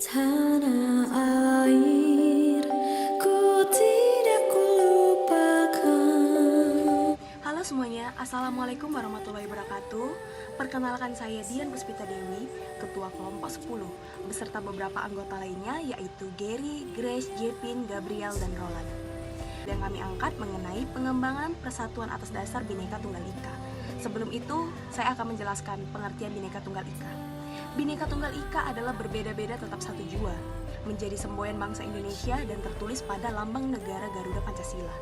Tanah air, ku tidak kulupakan. Halo semuanya, Assalamualaikum warahmatullahi wabarakatuh. Perkenalkan saya Dian Puspita Dewi, Ketua Kelompok 10, beserta beberapa anggota lainnya yaitu Gary, Grace, Jepin, Gabriel, dan Roland. Yang kami angkat mengenai pengembangan persatuan atas dasar Bhinneka Tunggal Ika. Sebelum itu, saya akan menjelaskan pengertian Bhinneka Tunggal Ika. Bhinneka Tunggal Ika adalah berbeda-beda tetap satu jua, menjadi semboyan bangsa Indonesia dan tertulis pada lambang negara Garuda Pancasila.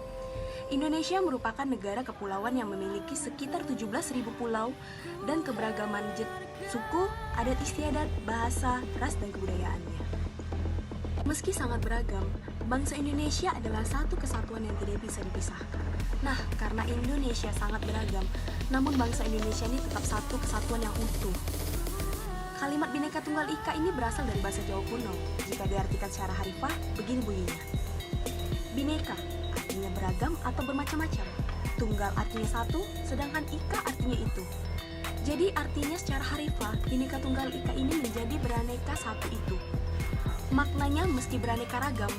Indonesia merupakan negara kepulauan yang memiliki sekitar 17.000 pulau dan keberagaman suku, adat istiadat, bahasa, ras, dan kebudayaannya. Meski sangat beragam, bangsa Indonesia adalah satu kesatuan yang tidak bisa dipisahkan. Nah, karena Indonesia sangat beragam, namun bangsa Indonesia ini tetap satu kesatuan yang utuh. Kalimat Bhinneka Tunggal Ika ini berasal dari bahasa Jawa kuno. Jika diartikan secara harfiah, begini bunyinya. Bhinneka artinya beragam atau bermacam-macam. Tunggal artinya satu, sedangkan Ika artinya itu. Jadi artinya secara harfiah, Bhinneka Tunggal Ika ini menjadi beraneka satu itu. Maknanya meski beraneka ragam,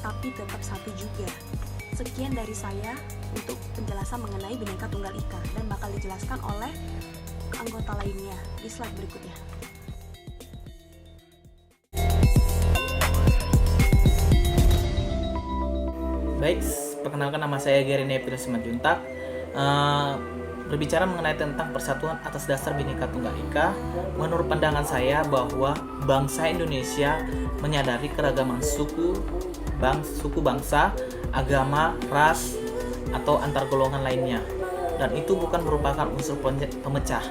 tapi tetap satu juga. Sekian dari saya untuk penjelasan mengenai Bhinneka Tunggal Ika dan bakal dijelaskan oleh anggota lainnya di slide berikutnya. Baik, perkenalkan nama saya Gary Nepil Simanjuntak. Berbicara mengenai tentang persatuan atas dasar Bhinneka Tunggal Ika, menurut pandangan saya bahwa bangsa Indonesia menyadari keragaman suku bangsa, agama, ras, atau antar golongan lainnya, dan itu bukan merupakan unsur pemecah,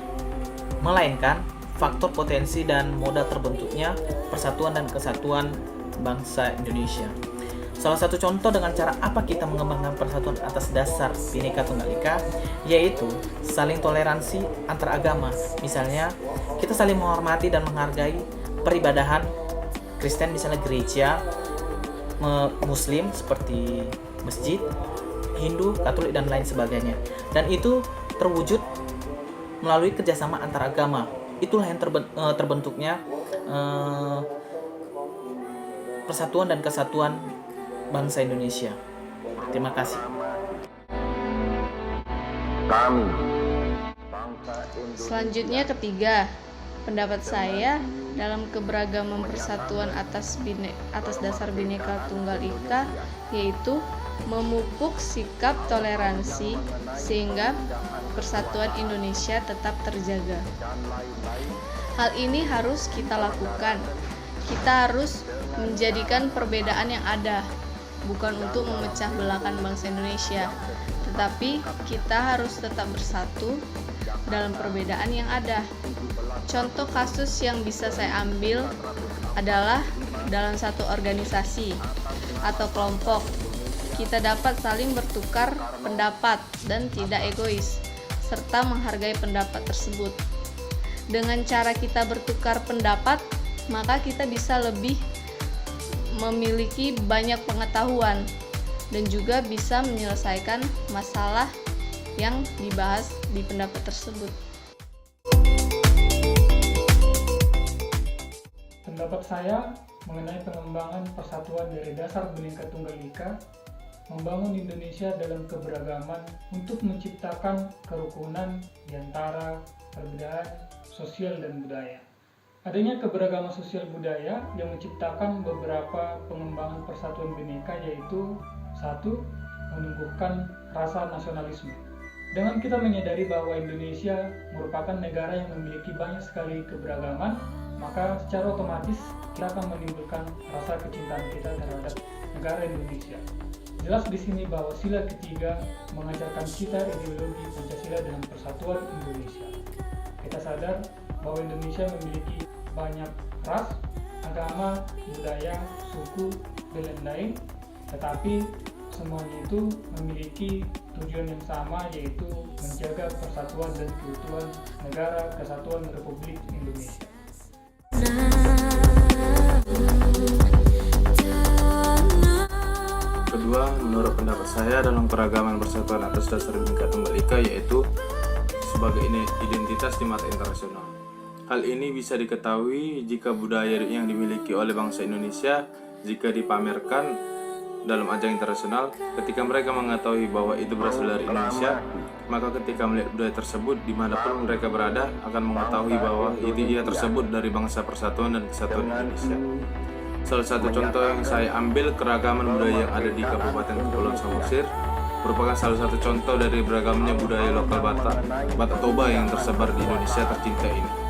melainkan faktor potensi dan moda terbentuknya persatuan dan kesatuan bangsa Indonesia. Salah satu contoh dengan cara apa kita mengembangkan persatuan atas dasar Bhinneka Tunggal Ika, yaitu saling toleransi antar agama. Misalnya, kita saling menghormati dan menghargai peribadahan Kristen, misalnya gereja, Muslim seperti masjid, Hindu, Katolik, dan lain sebagainya. Dan itu terwujud melalui kerjasama antar agama. Itulah yang terbentuknya persatuan dan kesatuan bangsa Indonesia. Terima kasih. Selanjutnya ketiga, pendapat saya dalam keberagaman persatuan atas dasar Bhinneka Tunggal Ika yaitu memupuk sikap toleransi sehingga persatuan Indonesia tetap terjaga. Hal ini harus kita lakukan. Kita harus menjadikan perbedaan yang ada bukan untuk memecah belahkan bangsa Indonesia, tetapi kita harus tetap bersatu dalam perbedaan yang ada. Contoh kasus yang bisa saya ambil adalah dalam satu organisasi atau kelompok, kita dapat saling bertukar pendapat dan tidak egois, serta menghargai pendapat tersebut. Dengan cara kita bertukar pendapat, maka kita bisa lebih memiliki banyak pengetahuan dan juga bisa menyelesaikan masalah yang dibahas di pendapat tersebut. Pendapat saya mengenai pengembangan persatuan dari dasar Bhinneka Tunggal Ika, membangun Indonesia dalam keberagaman untuk menciptakan kerukunan di antara perbedaan sosial dan budaya. Adanya keberagaman sosial budaya yang menciptakan beberapa pengembangan persatuan Bhinneka, yaitu satu, menumbuhkan rasa nasionalisme. Dengan kita menyadari bahwa Indonesia merupakan negara yang memiliki banyak sekali keberagaman, maka secara otomatis kita akan menimbulkan rasa kecintaan kita terhadap negara Indonesia. Jelas di sini bahwa sila ketiga mengajarkan kita ideologi Pancasila dengan persatuan Indonesia. Kita sadar bahwa Indonesia memiliki banyak ras, agama, budaya, suku, dan lain-lain, tetapi semuanya itu memiliki tujuan yang sama, yaitu menjaga persatuan dan keutuhan negara Kesatuan Republik Indonesia. Kedua, menurut pendapat saya dalam keragaman persatuan atas dasar Bhinneka Tunggal Ika yaitu sebagai identitas di mata internasional. Hal ini bisa diketahui jika budaya yang dimiliki oleh bangsa Indonesia jika dipamerkan dalam ajang internasional, ketika mereka mengetahui bahwa itu berasal dari Indonesia, maka ketika melihat budaya tersebut dimanapun mereka berada akan mengetahui bahwa itu ia tersebut dari bangsa Persatuan dan Kesatuan Indonesia. Salah satu contoh yang saya ambil keragaman budaya yang ada di Kabupaten Kepulauan Samosir merupakan salah satu contoh dari beragamnya budaya lokal Batak Toba yang tersebar di Indonesia tercinta ini.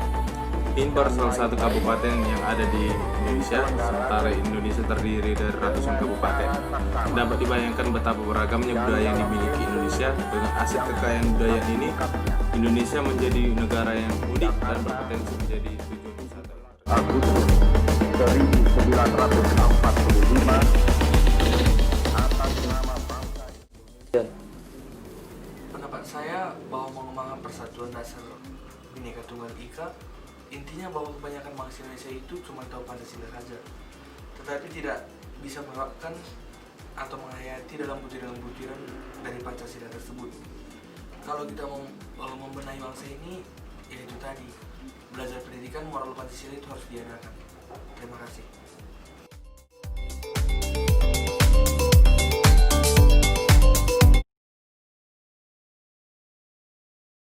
Ini baru salah satu kabupaten yang ada di Indonesia, sementara Indonesia terdiri dari ratusan kabupaten. Dapat dibayangkan betapa beragamnya budaya yang dimiliki Indonesia. Dengan aset kekayaan budaya ini, Indonesia menjadi negara yang unik dan berpotensi menjadi tujuan wisata. Agustus 1945 atas nama bangsa. Pendapat saya bahwa mengembangkan persatuan dasar Bhinneka Tunggal Ika, intinya bahwa kebanyakan bangsa Indonesia itu cuma tahu Pancasila saja, tetapi tidak bisa menerapkan atau menghayati dalam butiran-butiran dari Pancasila tersebut. Kalau kita mau membenahi bangsa ini, yaitu tadi, belajar pendidikan moral Pancasila itu harus diadakan. Terima kasih.